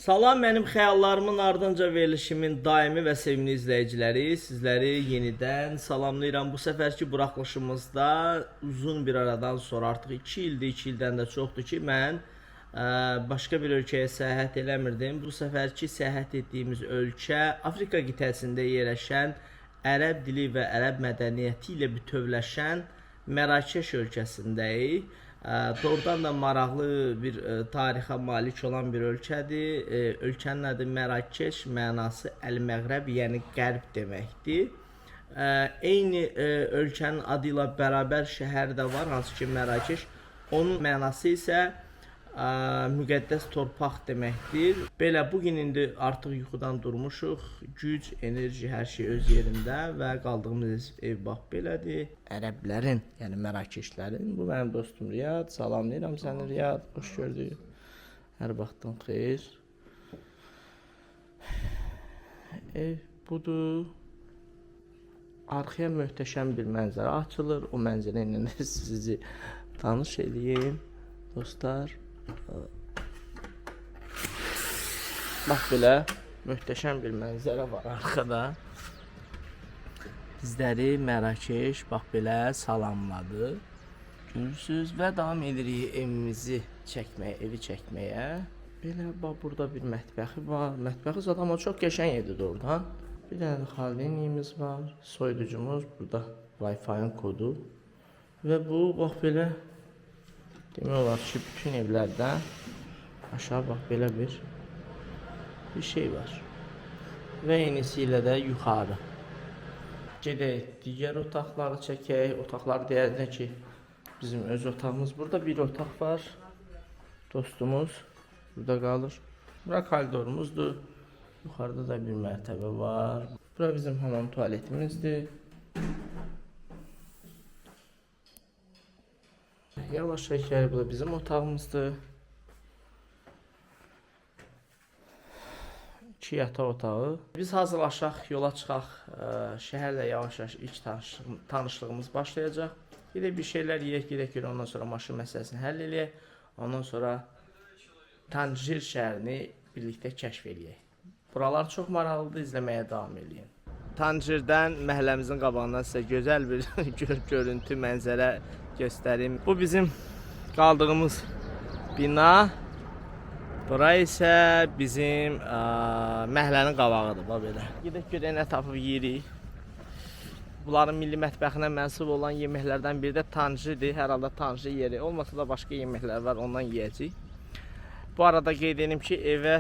Salam mənim xəyallarımın ardınca verilişimin daimi və sevimli izləyiciləri, sizləri yenidən salamlayıram. Bu səfərki buraxılışımızda uzun bir aradan sonra artıq 2 ildir, 2 ildən də çoxdur ki, mən başqa bir ölkəyə səyahət eləmirdim. Bu səfərki səyahət etdiyimiz ölkə Afrika qitəsində yerləşən, ərəb dili və ərəb mədəniyyəti ilə bütövləşən Mərakeş ölkəsindəyik. Doğrudan da maraqlı bir tarixə malik olan bir ölkədir. Ölkənin adı Mərakeş, mənası Əl-Məğrəb, yəni qərb deməkdir. Eyni ölkənin adı ilə bərabər şəhər də var, hansı ki Mərakeş. Onun mənası isə müqəddəs torpaq deməkdir. Belə bugün indi artıq yuxudan durmuşuq. Güc, enerji, hər şey öz yerində və qaldığımız ev bax belədir. Ərəblərin, yəni Mərakeşlərin. Bu mənim dostum Riyad. Salamlayıram səni Riyad. Xoş gördük. Hər vaxtın xeyir. Ev budur. Arxaya möhtəşəm bir mənzərə açılır. O mənzərə ilə sizi tanış edeyim. Dostlar. Bax belə möhtəşəm bir mənzərə var arxada. Bizləri Mərakeş bax belə salamladı. Görürsüz və davam edirik evimizi çəkməyə, evi çəkməyə. Belə bax burada bir mətbəxi var. Mətbəxi zaten amma çox qəşəng evdir doğrudan. Bir dənə də xaliniyimiz var. Soyuducumuz burada, Wi-Fi-ın kodu. Və bu bax belə demək olar ki, bütün evlərdə aşağı bax belə bir şey var. Və yenisi ilə də yuxarı. Gedək digər otaqları çəkək. Otaqlar deyəndə ki, bizim öz otağımız. Burada bir otaq var. Dostumuz burada qalır. Bura koridorumuzdur. Yuxarıda da bir mərtəbə var. Bura bizim hamam tualetimizdir. Yavaş şəkəri, bu da bizim otağımızdır. 2 yataq otağı. Biz hazırlaşaq, yola çıxaq. Şəhərlə yavaş-yavaş ilk tanışlığımız başlayacaq. Gedək bir şeylər yeyək, gedək, ondan sonra maşın məsələsini həll eləyək. Ondan sonra Tancir şəhərini birlikdə kəşf eləyək. Buralar çox maraqlıdır, izləməyə davam eləyin. Tancirdən məhəlləmizin qabağından sizə gözəl bir görüntü, mənzərə göstərim. Bu bizim qaldığımız bina. Bura isə bizim məhəllənin qabağıdır. Bax belə. Gedək görək nə tapıb yeyirik. Bunların milli mətbəxinə mənsub olan yeməklərdən biri də tancirdir. Hər halda tancir yeri. Olmasa da başqa yeməklər var, ondan yeyəcəyik. Bu arada qeyd edim ki, evə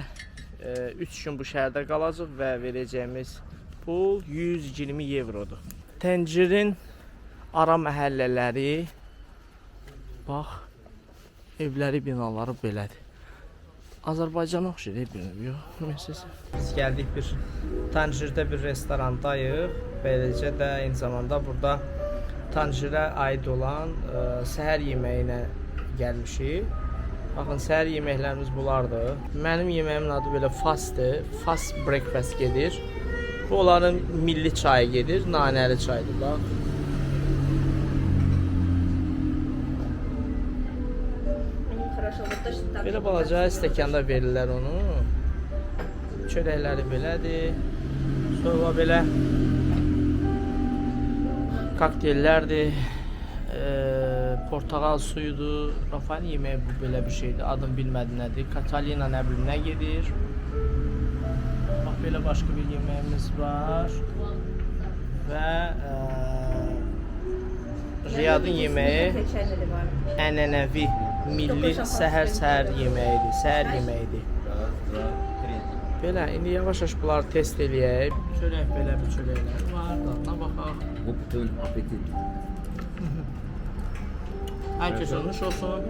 3 gün bu şəhərdə qalacaq və verəcəyimiz pul 120 evrodur. Təncirin ara məhəllələri, bax, evləri, binaları belədir. Azərbaycana oxşayır bir növ, yox. Biz gəldik bir Tancirdə bir restorandayıq. Beləcə də eyni zamanda burada Tancirə aid olan səhər yeməyinə gəlmişik. Baxın, səhər yeməklərimiz bunlardır. Mənim yeməyimin adı belə fastdır. Fast breakfast gedir. Bu onların milli çayı gedir. Nanəli çaydır, bax. Belə balaca stəkanda verirlər onu. Çörəkləri belədir. Sonra belə kokteyllərdir. Portağal suyudur. Rafael yeməyi bu belə bir şeydir. Adım bilmədim nədir. Katalina nə bilim nə gedir. Bax belə başqa bir yeməyimiz var. Və Riyadın yeməyi ənənəvi, milli səhər yeməyidir. Səhər yeməyidir. Belə, indi yavaş-yavaş bunları test eləyək. Çörək belə bir çörəklər var. Dadına baxaq. Bu bütün apetit. Hər kəs olmuş olsun.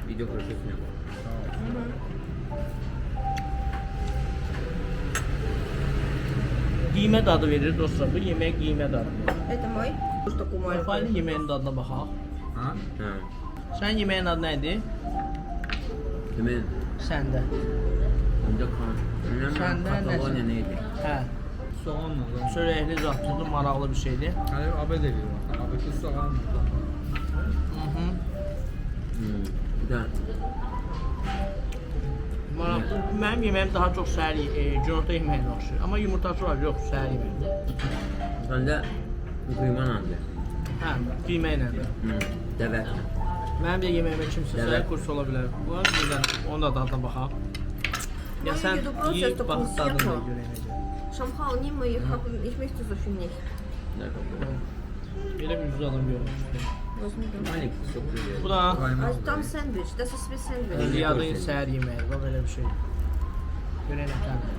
Video prosesine bak. Qiymə dadı verir dostlar. Bu yemək qiymə dadı. Это мой. Что кумой? Rafael'in yeməyin dadına baxaq. Ha? Ha. Sən yeməyin adı nə idi? Kimin? Səndə. Önce Sende Katalonya ne? neydi? Hə. Soğanla. Çörəkli zatlıdır, maraqlı bir şeydir. Hani abed ediyor. Abedki soğanla. Hı. Bir de Maraqlı. Mənim yeməyim daha çox səhər günorta yeməyinə oxşayır. Amma yumurtası var, yox, səhər yeməyində. Sen de kıyma nandı. Hə, qiyməklə də. Deve. Mənim də yeməyimə kimsə səhər kurs ola bilər. Bunlar bizdən, onun da dadına baxaq. Ya sən yiyib bax dadına görə necə. Шамхау, не мы, ich möchte so viel nicht. Belə bir yüz adam görmüşdüm. Manik çok güzel. Bu da Also tam sandwich, das ist wie sandwich. Ziyadın səhər yeməyi, bax belə bir şey. Görəyəm təbii.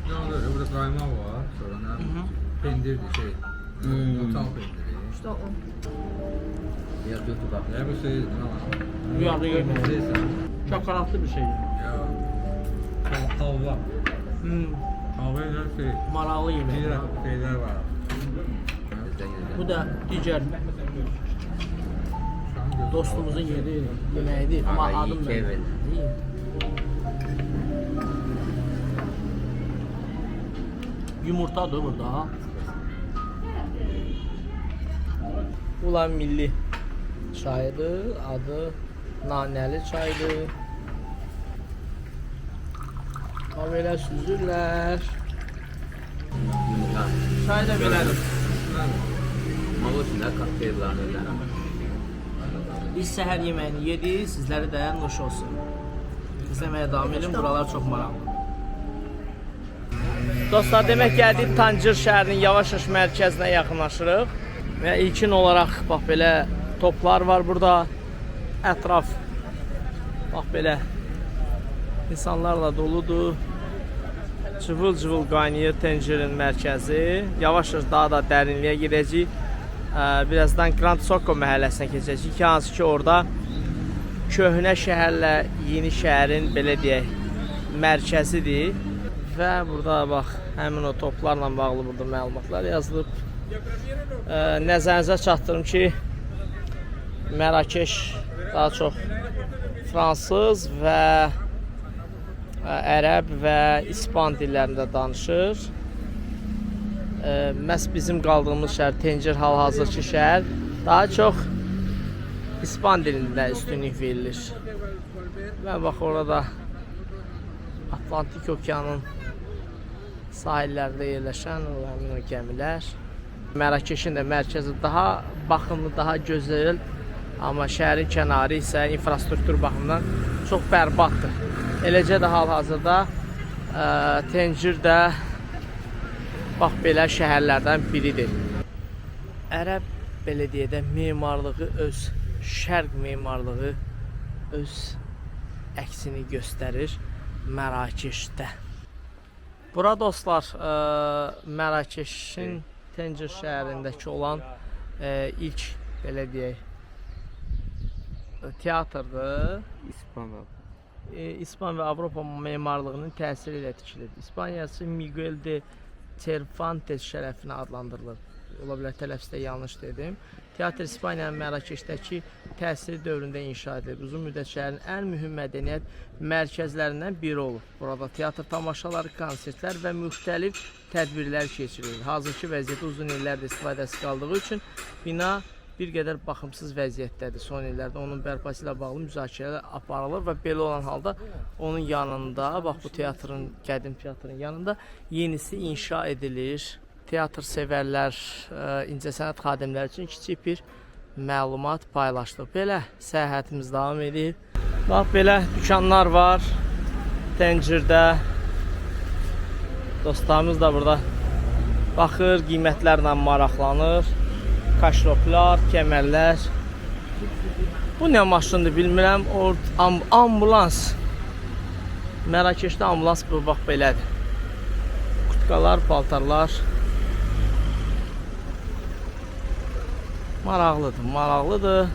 Ne oluyor? Burada kayma var. Sonra ne? Pendirdi şey. Otal pendiri. Что он? Ya kötü bak. Ya bu şey ne var? Yağlı yeməyi. Neyse. Şokoladlı bir şey. Ya. Halva. Halva ile şey. Maraqlı yemək. Şeyler var. Bu da digər dostumuzun yeri, yeməyidir. Amma Aga, adım iyi mən. Yumurtadır burada. Ulan milli çaydır, adı nanəli çaydır. Ha belə süzürlər. Yumurta. Çay da belədir. Malosunda kokteyl Biz səhər yeməyini yedik, sizlərə də nuş olsun. İzləməyə davam edin, buralar çox maraqlı. Dostlar, demək gəldik Tanger şəhərinin yavaş-yavaş mərkəzinə yaxınlaşırıq. Və ilkin olaraq, bax belə toplar var burada. Ətraf, bax belə insanlarla doludur. Cıvıl-cıvıl qaynayır Tangerin mərkəzi. Yavaş-yavaş daha da dərinliyə girəcəyik. Birazdan Grand Soko məhəlləsinə keçəcəyik. Hansı ki, orada köhnə şəhərlə yeni şəhərin, belə deyək, mərkəzidir. Və burada bax, həmin o toplarla bağlı burada məlumatlar yazılıb. Nəzərinizə çatdırım ki, Mərakeş daha çox fransız və ərəb və ispan dillərində danışır. Məhz bizim qaldığımız şəhər, Tanger hal-hazırki şəhər, daha çox ispan dilində üstünlük verilir. Və bax, orada Atlantik Okeanın sahillərdə yerləşən həmin o gəmilər. Mərakeşin də mərkəzi daha baxımlı, daha gözəl, amma şəhərin kənarı isə infrastruktur baxımından çox bərbaddır. Eləcə də hal-hazırda Tanger də bax belə şəhərlərdən biridir. Ərəb belə deyə də memarlığı öz, şərq memarlığı öz əksini göstərir Mərakeşdə. Bura dostlar, Mərakeşin Tanger şəhərindəki olan ilk, belə deyək, teatrdır. İspan və Avropa memarlığının təsiri ilə tikilir. İspaniyaçı Miguel de Cervantes şərəfinə adlandırılır. Ola bilər tələffüzdə yanlış dedim. Teatr İspaniyanın Mərakeşdəki təsiri dövründə inşa edilib. Uzun müddət şəhərin ən mühüm mədəniyyət mərkəzlərindən biri olub. Burada teatr tamaşaları, konsertlər və müxtəlif tədbirlər keçirilir. Hazırki vəziyyəti uzun illərdir istifadəsi qaldığı üçün bina bir qədər baxımsız vəziyyətdədir. Son illərdə onun bərpası ilə bağlı müzakirələr aparılır və belə olan halda onun yanında, bax bu teatrın, qədim teatrın yanında yenisi inşa edilir. Teatr sevərlər, incəsənət xadimləri üçün kiçik bir məlumat paylaşdıq. Belə səyahətimiz davam edir. Bax belə dükanlar var Tangerdə. Dostlarımız da burada baxır, qiymətlərlə maraqlanır. Kaşloplar, kəmərlər. Bu nə maşındır bilmirəm. Ambulans. Mərakeşdə ambulans bu bax belədir. Kurtkalar, paltarlar. Maraqlıdır, maraqlıdır.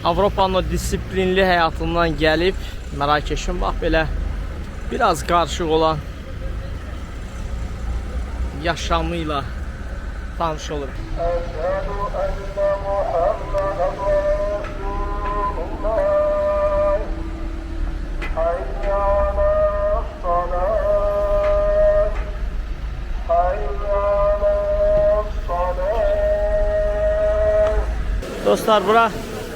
Avropanın o disiplinli həyatından gəlib Mərakeşin bax belə biraz qarışıq olan yaşamıyla tanış olur. Dostlar, bura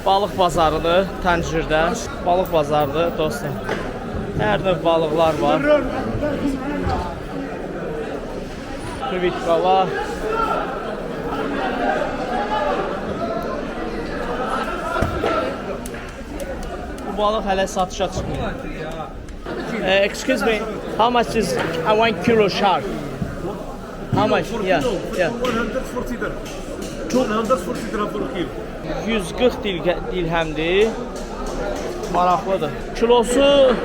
balıq bazarıdır, Təncirdə. Balıq bazarıdır, dostlar. Hər növ balıqlar var. Privitka var. Bu balıq hələ satışa çıxmıyor. Excuse me, how much is 1 kilo shark? How much? Yeah, yeah. 140 dirham. 140 dirham for a kilo. 140 dirhemdir. Maraqlıdır. Kilosu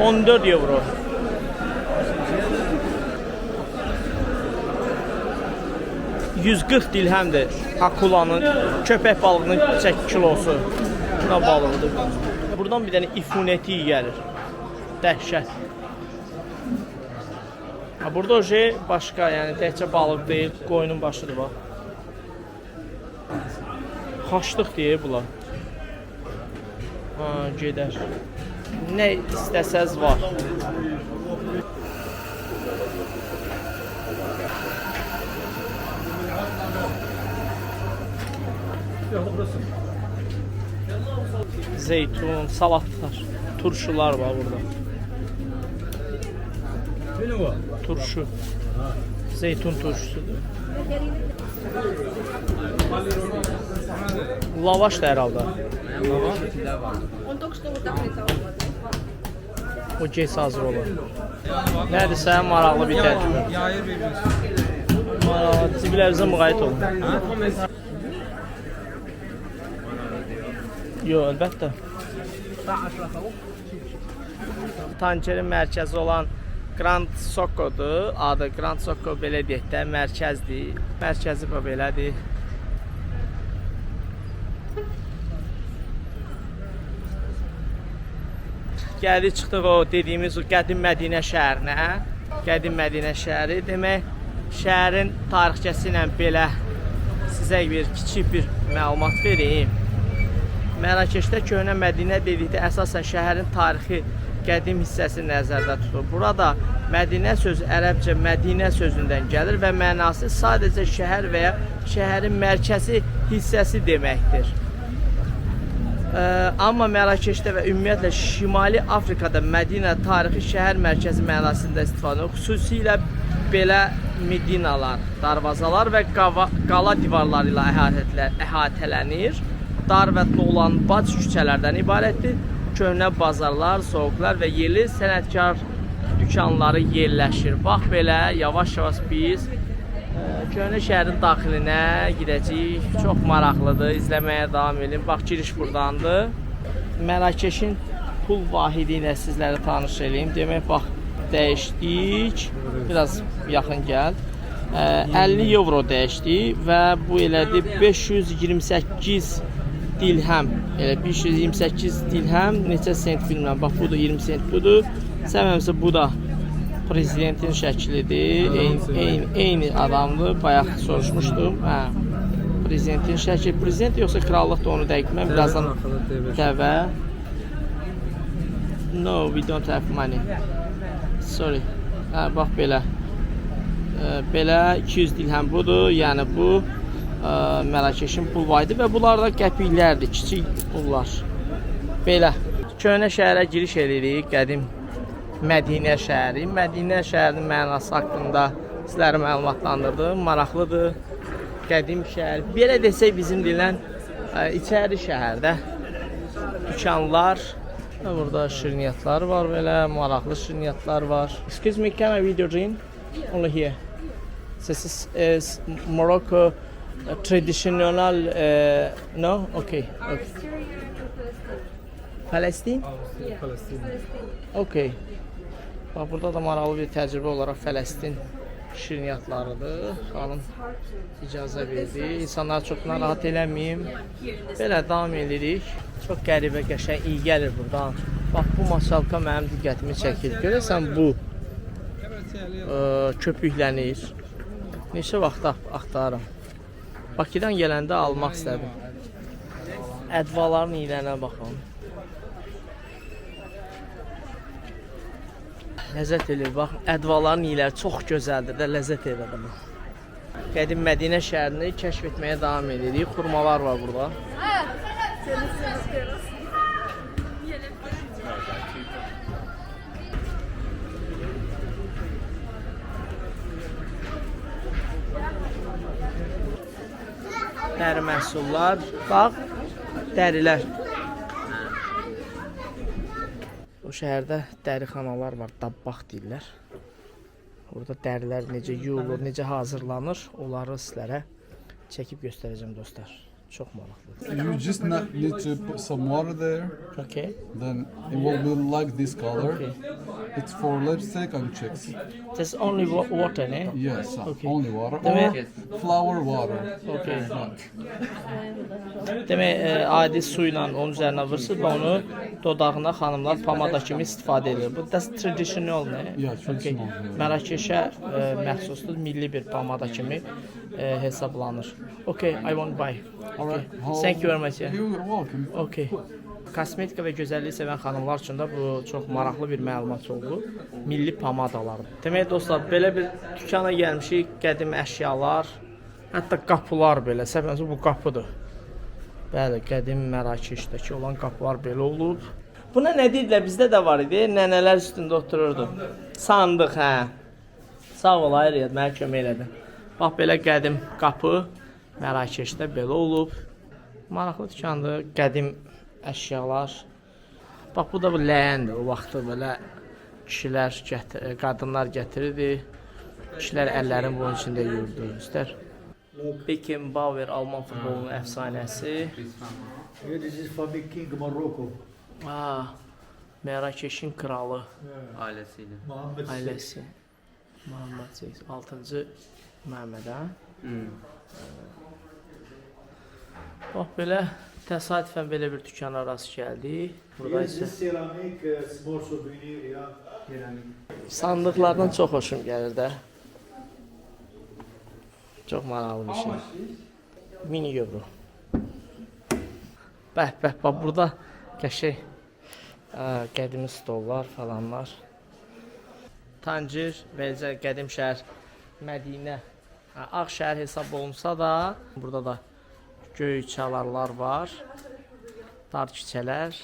14 euro. $140 dirhemdir. Akulanın, köpək balığının kilosu. Buna balığıdır. Buradan bir dənə ifuneti gəlir. Dəhşət. Burada o şey başqa, yəni təkcə balıq deyil, qoyunun başıdır bax. Xaçlıq deyir bunlar. Gedər. Nə istəsəz var. Zeytun, salatlar, turşular var burada. Turşu. Zeytun turşusudur. Lavaş da herhalde. Он только что вот так летал. O gec hazır olur. Nədirsə, maraqlı bir təcrübə. Yayır bir-birini. Maraqlı, cibilərinizə müğayət olun. Yox, əlbəttə. Tankerin mərkəzi olan Grand Soko'dur. Adı Grand Soko belə deyək də mərkəzdir. Mərkəzi bu belədir. Gəldik, çıxdıq o dediyimiz o qədim Mədinə şəhərinə. Qədim Mədinə şəhəri demək, şəhərin tarixçəsi ilə belə sizə bir kiçik bir məlumat vereyim. Mərakeşdə köhnə Mədinə dedikdə əsasən şəhərin tarixi qədim hissəsi nəzərdə tutulur. Burada Mədinə sözü ərəbcə Mədinə sözündən gəlir və mənası sadəcə şəhər və ya şəhərin mərkəzi hissəsi deməkdir. Amma Mərakeşdə və ümumiyyətlə Şimali Afrikada Mədinə tarixi şəhər mərkəzi mənasında istifadə edilir. Xüsusilə belə medinalar, darvazalar və qala divarları ilə əhatələnir. Dar və dolanbac küçələrdən ibarətdir. Köhnə bazarlar, soğuqlar və yerli sənətkar dükanları yerləşir. Bax belə, yavaş-yavaş biz köhnə şəhərin daxilinə gedəcəyik. Çox maraqlıdır, izləməyə davam edin. Bax, giriş buradandır. Mərakeşin pul vahidi ilə sizlərə tanış edeyim. Demək, bax, dəyişdik. Biraz yaxın gəl. 50 euro dəyişdik və bu elədir 528 dirhəm. Elə 528 dirhəm neçə sent bilmirəm. Bax, bu da 20 sent budur. Səbəbsə bu da prezidentin şəklidir. Eyni adamdır. Bayaq soruşmuşdum. Prezidentin şəkli. Prezident yoxsa krallıq da onu dəqiq. Mən birazdan təvə. No, we don't have money. Sorry. Bax belə. Belə 200 dirhəm budur. Yəni bu Mərakeşin pul vaydı və bunlar da qəpiklərdir, kiçik pullar. Belə. Köhnə şəhərə giriş edirik. Qədim Mədinə şəhəri. Mədinə şəhərinin mənası haqqında sizləri məlumatlandırdım. Maraqlıdır. Qədim şəhər. Belə desək bizim dilən içəri şəhərdə dükanlar. Burada şirniyyatlar var belə. Maraqlı şirniyyatlar var. Excuse me, can I video drink? Only here. This is Morocco traditional. No? Okay. Palestine? Okay. Bax, burada da maraqlı bir təcrübə olaraq Fələstin şirniyyatlarıdır. Xanım icazə verdi. İnsanlar çox narahat eləməyim. Belə davam edirik. Çox qəribə, qəşəng, iyi gəlir buradan. Bax, bu maşalka mənim diqqətimi çəkir. Görürsən, bu köpüklənir. Neçə vaxt axtarıram. Bakıdan gələndə almaq istədim. Ədvaların iyilənə baxın. Ləzzət edir. Bax, ədvaların iyiləri çox gözəldir də, ləzzət edir. Qədim Mədinə şəhərini kəşf etməyə davam edirik. Xurmalar var burada. Dəri məhsullar, bax, dərilər. O şəhərdə dərixanalar var, dabbaq deyirlər. Burada dərilər necə yuyulur, necə hazırlanır, onları sizlərə çəkib göstərəcəm dostlar. Çox maraqlıdır. You just need to put some water there, Okay. then it will be like this color. Okay. It's for lipstick and chicks. Just only water, ne? Yes, Okay. only water Demek- or flower water. Okay. Demək, adi su ilə onun üzərinə vursun və onu dodağına xanımlar pomada kimi istifadə edir. Bu that's traditional, ne? Yeah, traditional, Okay. yeah. Mərakeşə məxsusdur, milli bir pomada kimi hesablanır. Okay, I want buy. Okay. Thank you very much. Yeah. You're welcome. Okay. Kosmetika və gözəllik sevən xanımlar üçün də bu çox maraqlı bir məlumat oldu. Milli pomadalar. Demək dostlar, belə bir dükana gəlmişik, qədim əşyalar, hətta qapılar belə. Səbəbsə bu qapıdır. Bəli, qədim Mərakeşdəki olan qapılar belə olub. Buna nə deyirlər? Bizdə də var idi. Nənələr üstündə otururdu. Sandıq, hə. Sağ ol, Ayriyad, mənə kömək elədin. Bax belə qədim qapı Mərakeşdə belə olub. Maraqlı dükandır, qədim əşyalar. Bax bu da bu ləyəndir. O vaxtı belə kişilər, qadınlar gətirirdi. Kişilər əllərin bunun içində yuyurdu. İstər. Beckenbauer Alman futbolunun əfsanəsi. Yeah, this is from the King of Morocco. Mərakeşin kralı Ailəsiyle. Muhammad ailəsi. Muhammed 6-cı Məhəmməd, hə? Bax belə təsadüfən belə bir dükana rast gəldik. Burada Yes, isə this ceramic, small souvenir, yeah. Ceramic. sandıqlardan çox xoşum gəlir də. Çox maraqlı bir şey. 1000 euro. Bax, burada qəşəng qədimi stollar falanlar. Tancir, beləcə qədim şəhər Mədinə, Ağ şəhər hesab olunsa da, burada da göy çalarlar var, dar küçələr.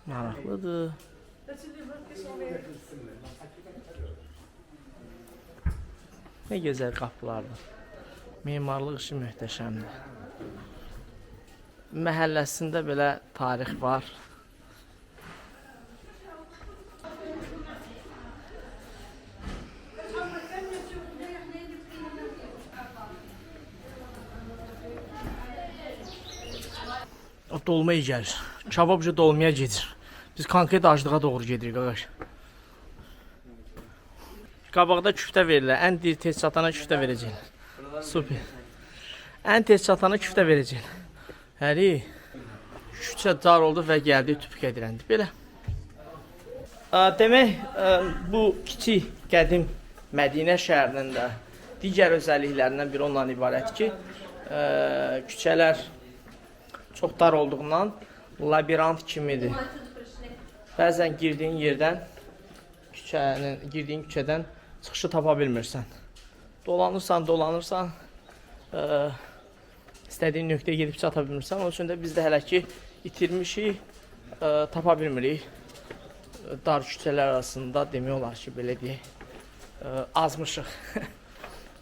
Maraqlıdır. Nə gözəl qapılardır. Memarlıq işi möhtəşəmdir. Məhəlləsində belə tarix var. O dolmaya gəlir. Kababcı dolmaya gedir. Biz konkret aclığa doğru gedirik qardaş. Qabaqda küftə verirlər. Ən tez çatana küftə verəcəklər. Super. Ən tez çatana küftə verəcəklər. Həri. Küçə dar oldu və gəldi tüpük ediləndi. Belə. Demək, bu kiçik qədim Mədinə şəhərinin də digər özəlliklərindən biri ondan ibarət ki, küçələr çox dar olduğundan labirant kimidir. Bəzən girdiyin yerdən, girdiyin küçədən çıxışı tapa bilmirsən. Dolanırsan, istədiyin nöqtəyə gedib çata bilmirsən. Onun üçün də biz də hələ ki itirmişik, tapa bilmirik. Dar küçələr arasında demək olar ki, belə deyək, azmışıq.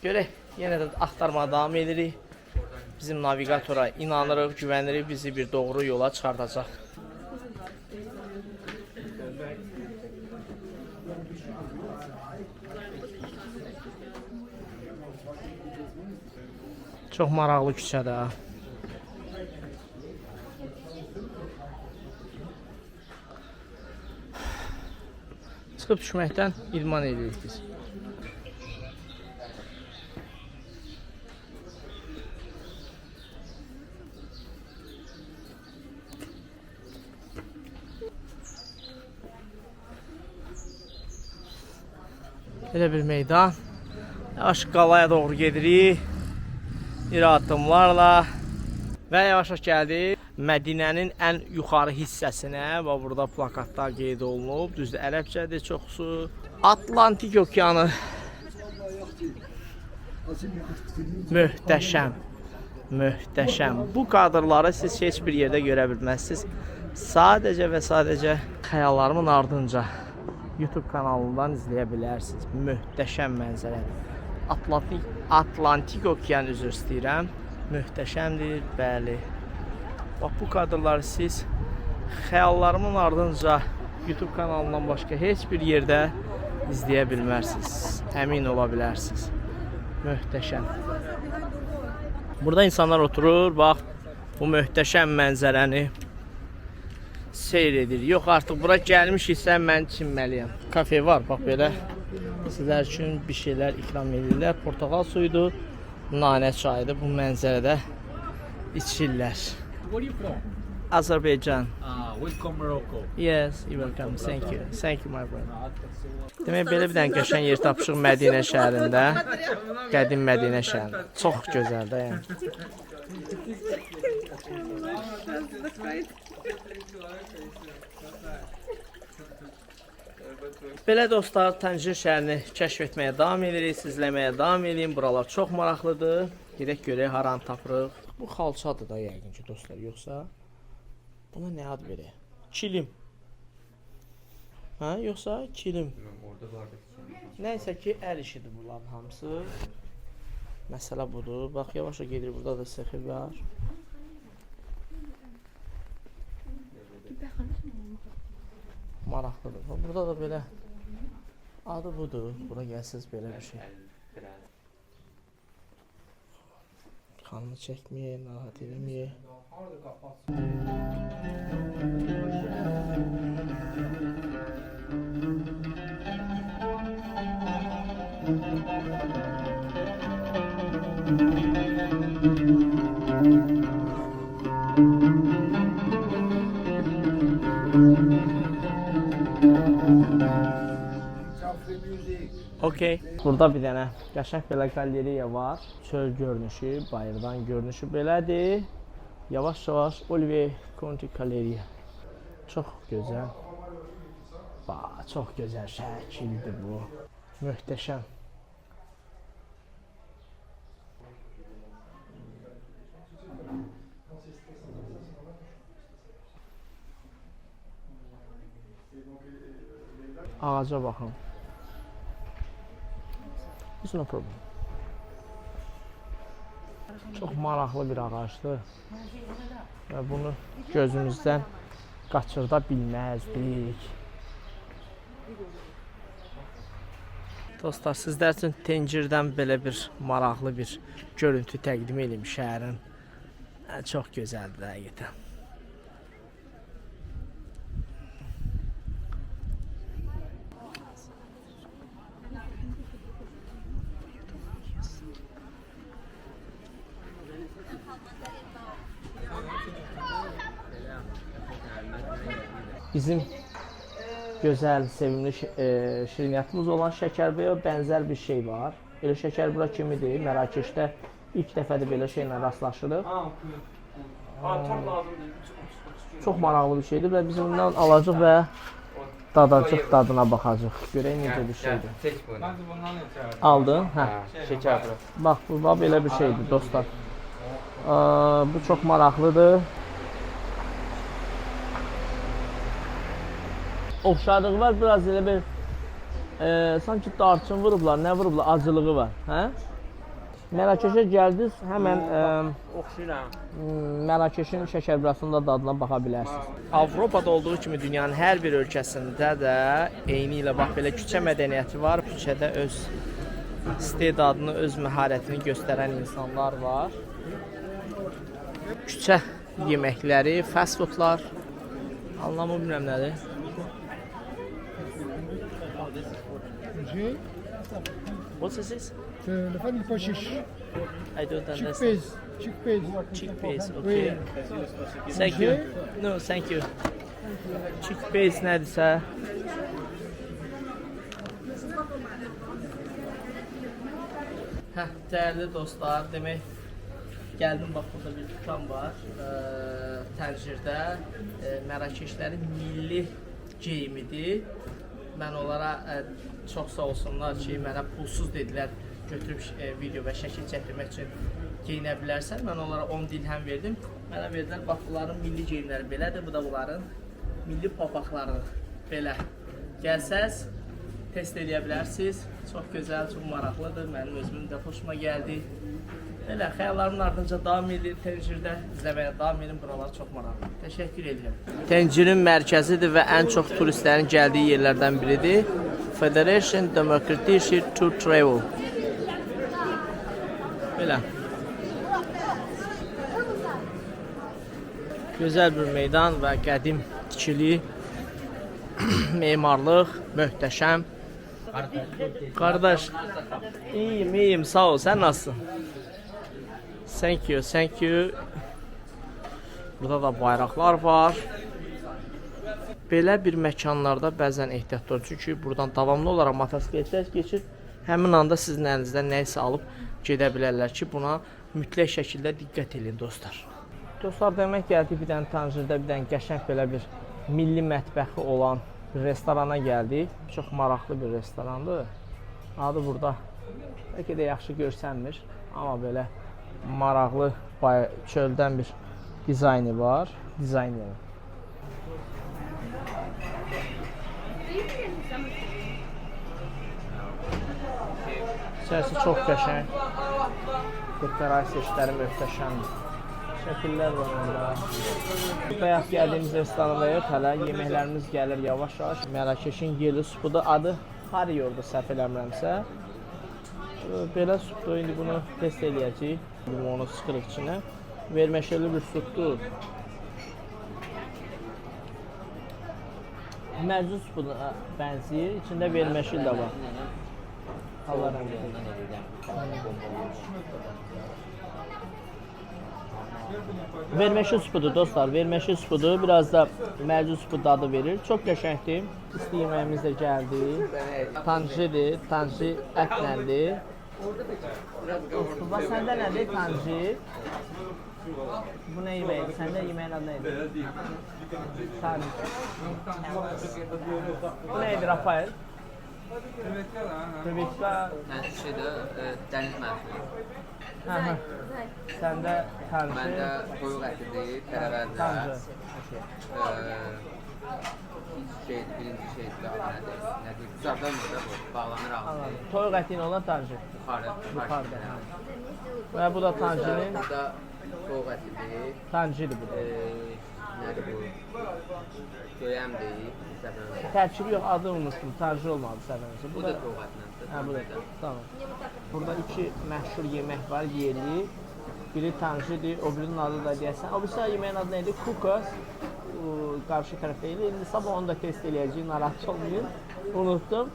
Görək, yenə də axtarmağa davam edirik. Bizim navigatora inanırıq, güvənirik, bizi bir doğru yola çıxardacaq. Çox maraqlı küçədir. Çıxıb düşməkdən idman edirik biz. Belə bir meydan. Yavaş qalaya doğru gedirik. İri addımlarla. Və yavaş gəldik Mədinənin ən yuxarı hissəsinə. Və burada plakatlar qeyd olunub. Düzdür, ərəbcədir çoxsu. Atlantik okeanı Möhtəşəm. Möhtəşəm. Bu kadrları siz heç bir yerdə görə bilməzsiniz. Sadəcə və sadəcə xəyallarımın ardınca YouTube kanalından izləyə bilərsiniz. Möhtəşəm mənzərə. Atlantik okean üzr istəyirəm. Möhtəşəmdir, bəli. Bax bu kadrları siz xəyallarımın ardınca YouTube kanalından başqa heç bir yerdə izləyə bilmərsiniz. Əmin ola bilərsiniz. Möhtəşəm. Burada insanlar oturur, bax bu möhtəşəm mənzərəni seyr edir. Yox, artıq bura gəlmişiksə mən çinməliyəm. Kafe var, bax belə. Sizlər üçün bir şeylər ikram edirlər. Portakal suyudur, nanə çayıdır. Bu mənzərədə içirlər. Where are you from? Azərbaycan. Welcome Morocco. Yes, you're welcome. Thank you. Thank you my brother. Demək belə bir dənə qəşəng yer tapışıq Mədinə şəhərində. Qədim Mədinə şəhərində. Çox gözəldir, yəni. Belə dostlar, Təncir şəhərini kəşf etməyə davam edirik, izləməyə davam edin. Buralar çox maraqlıdır. Gedək görək haranı tapırıq. Bu xalçadır da yəqin ki dostlar, yoxsa buna nə ad verək? Kilim. Hə, yoxsa kilim. Nəysə ki, əl işidir bunların hamısı. Məsələ budur. Bax, yavaşca gedir, burada da sexir var. Maraqlıdır. Burada da belə adı budur. Bura gəlsiniz belə bir şey. Kanını çəkməyə, narahat eləməyə. Okay. Burada bir dənə qəşəng belə qaleriya var. Çöl görünüşü, bayırdan görünüşü belədir. Yavaş-yavaş Olivier Conti Galeriya. Çox gözəl. Bax, çox gözəl şəkildir bu. Möhtəşəm. Ağaca baxın. It's no problem. Çox maraqlı bir ağacdır. Və bunu gözümüzdən qaçırda bilməzdik. Dostlar, sizlər üçün Təncirdən belə bir maraqlı bir görüntü təqdim edeyim şəhərin. Çox gözəldir həqiqətən. Bizim gözəl, sevimli şirniyyatımız olan şəkərbəyə bənzər bir şey var. Elə şəkərbura kimidir. Mərakeşdə ilk dəfədir belə şeylə rastlaşırıq. Çox maraqlı bir şeydir və biz bundan alacaq və dadacaq, dadına baxacaq. Görək necə bir şeydir. Aldın? Hə, şəkərbura. Bax, bu belə bir şeydir dostlar. Bu çox maraqlıdır. Oxşarlığı var, biraz elə bir sanki darçın vurublar, nə vurublar, acılığı var, hə? Mərakeşə gəldiniz, həmən Mərakeşin şəkərburasında dadına baxa bilərsiniz. Avropada olduğu kimi dünyanın hər bir ölkəsində də eyni ilə bax belə küçə mədəniyyəti var. Küçədə öz istedadını, öz məharətini göstərən insanlar var. Küçə yeməkləri, fast foodlar, anlamı bilmirəm nədir. What is this? لفن البشيش I don't understand. chickpeas chickpeas Chickpeas, okay. Thank you. No, thank you. Chickpeas nədirsə? Hə, dəyərli dostlar, demək gəldim, bax burada bir dükan var. Təncirdə Mərakeşlərin milli geyimidir. Mən onlara çox sağ olsunlar ki, mənə pulsuz dedilər götürüb video və şəkil çəkdirmək üçün geyinə bilərsən. Mən onlara 10 dirhəm verdim. Mənə verdilər, bax bunların milli geyimləri belədir, bu da bunların milli papaqları. Belə. Gəlsəz, test edə bilərsiniz. Çox gözəl, çox maraqlıdır. Mənim özümün də xoşuma gəldi. Belə, xəyallarımın ardınca davam edir Təncirdə. İzləməyə davam edin, buralar çox maraqlı. Təşəkkür edirəm. Təngirin mərkəzidir və ən çox turistlərin gəldiyi yerlərdən biridir. Federation Democratic to Travel. Belə. Gözəl bir meydan və qədim tikili, memarlıq, möhtəşəm. Qardaş, iyiyim, sağ ol. Sən nasılsın? Thank you. Burada da bayraqlar var. Belə bir məkanlarda bəzən ehtiyatlı olun. Çünki buradan davamlı olaraq motosikletlər keçir. Həmin anda sizin əlinizdən nəyisə alıb gedə bilərlər ki, buna mütləq şəkildə diqqət edin dostlar. Dostlar, demək gəldik bir dənə Tancirdə bir dənə qəşəng belə bir milli mətbəxi olan bir restorana gəldik. Çox maraqlı bir restorandır. Adı burada bəlkə də yaxşı görsənmir, amma belə maraqlı çöldən bir dizaynı var. İçərisi çox qəşəng. Dekorasiya işləri möhtəşəmdir. Şəkillər var orada. Bayaq gəldiyimiz restorandayıq hələ. Yeməklərimiz gəlir yavaş-yavaş. Mərakeşin yerli supudur. Adı Hariyordur, səhv eləmirəmsə. Belə supdur. İndi bunu test eləyəcəyik. Limonu sıxırıq içinə. Verməşəli bir supdur. Mərcun supuna bənzəyir. İçində verməşil də var. Allah rəhmət eylesin. Verməşil supudur dostlar. Verməşil supudur. Biraz da mərcun supu dadı verir. Çox qəşəngdir. İsti yeməyimiz də gəldi. Tanjidir. Tanji ətlərdir. Bax, səndə nədir tanji? Bu nə yeməkdir? Səndə yeməyin adı nədir? Tanji. Bu nədir Rafael? Krevetka. Dəniz məhsulu. Səndə tanji. Məndə qoyuq ətidir, tərəvəzdə. Birinci şeydir, nədir? Qızardılmır da bu, bağlanır ağzı. Toyuq əti ilə olan tanji. Yuxarıda. Və bu da tanjinin. Bu da soğuq ətidir. Tanjidir bu da. Nədir bu? Göyəmdir, səfərəmdir. Tərkibi yox, adı unuttum. Tanji olmadı səfərəmdir. Bu da soğuq ətidir. Bu da. Tamam. Burada iki məşhur yemək var, yerli. Biri tanjidir, o birinin adı da deyəsən. O birisi yeməyin adı neydi? Kukas. Qarşı tərəfdə idi. İndi sabah onu da test eləyəcəyim, narahat olmayın. Unuttum.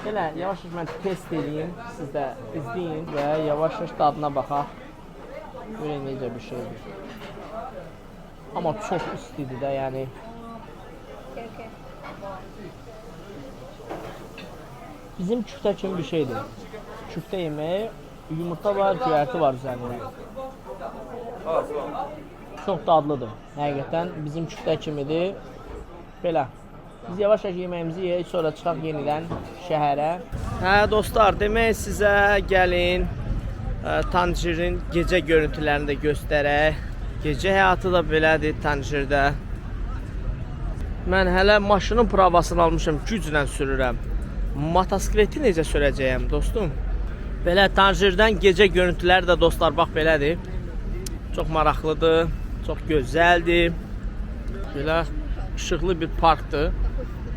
Elə yavaş-yavaş mən test eləyim, siz də izləyin və yavaş-yavaş dadına baxaq. Görək necə bir şeydir. Amma çox istidir də, yəni. Bizim küftə kimi bir şeydir. Küftə yeməyi, yumurta var, göyərti var üzərində. Çox dadlıdır. Həqiqətən bizim küftə kimidir. Belə. Biz yavaş-yavaş yeməyimizi yeyək, sonra çıxaq yenidən şəhərə. Hə dostlar, demək sizə gəlin Tanjirin gecə görüntülərini də göstərək. Gecə həyatı da belədir Tanjirdə. Mən hələ maşının pravasını almışam, güclə sürürəm. Motosikleti necə sürəcəyəm dostum? Belə Tanjirdən gecə görüntüləri də dostlar bax belədir. Çox maraqlıdır, çox gözəldir. Belə işıqlı bir parkdır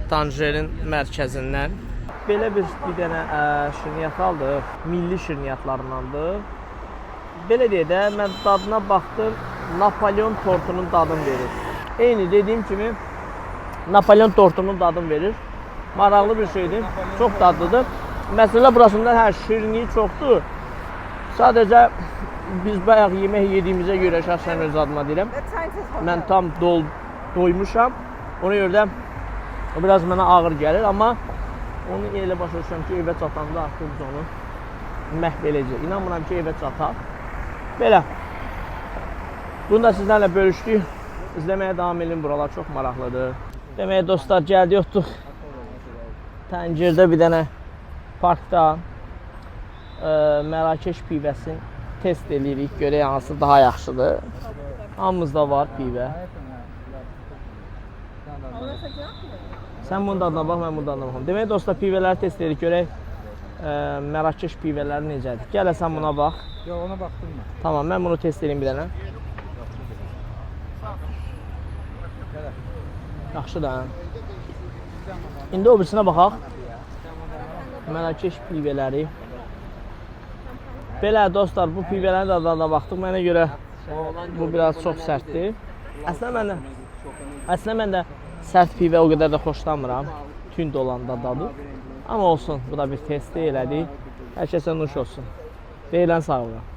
Tanjirin mərkəzindən. Belə bir dənə şirniyyat aldıq, milli şirniyyatlarındandır. Belə deyə də mən dadına baxdım, Napolyon tortunun dadını verir. Eyni dediyim kimi Napolyon tortunun dadını verir. Maraqlı bir şeydir, çox dadlıdır. Məsələ burasında hər şirinliyi çoxdur. Sadəcə biz bayaq yemək yediyimizə görə şəxsən öz adıma deyirəm. Mən tam doymuşam. Ona görə də o biraz mənə ağır gəlir, amma onu elə başa düşürəm ki, evə çatanda artıq biz onu məhv edəcəyik. İnanmıram ki, evə çataq. Belə. Bunu da sizlərlə bölüşdük. İzləməyə davam edin, buralar çox maraqlıdır. Deməyə dostlar, gəldik, otduq Təncirdə bir dənə parkda. Mərakeş pivəsini test edirik, görək hansı daha yaxşıdır. Hamımızda var pivə. Sən bunun dadına bax, mən bunun dadına baxım. Demək dostlar, pivələri test edirik, görək Mərakeş pivələri necədir. Gələ sən buna bax. Yox, ona baxdım mən. Tamam, mən bunu test edeyim bir dənə. Yaxşı da. İndi o birisinə baxaq. Mərakeş pivələri. Belə dostlar, bu pivələrin dadına baxdıq. Mənə görə bu biraz çox sərtdir. Əslində mən də sərt pivə o qədər də xoşlamıram. Tünd olanda dadı. Amma olsun, bu da bir testi elədik. Hər kəsə nuş olsun. Deyilən sağ olun.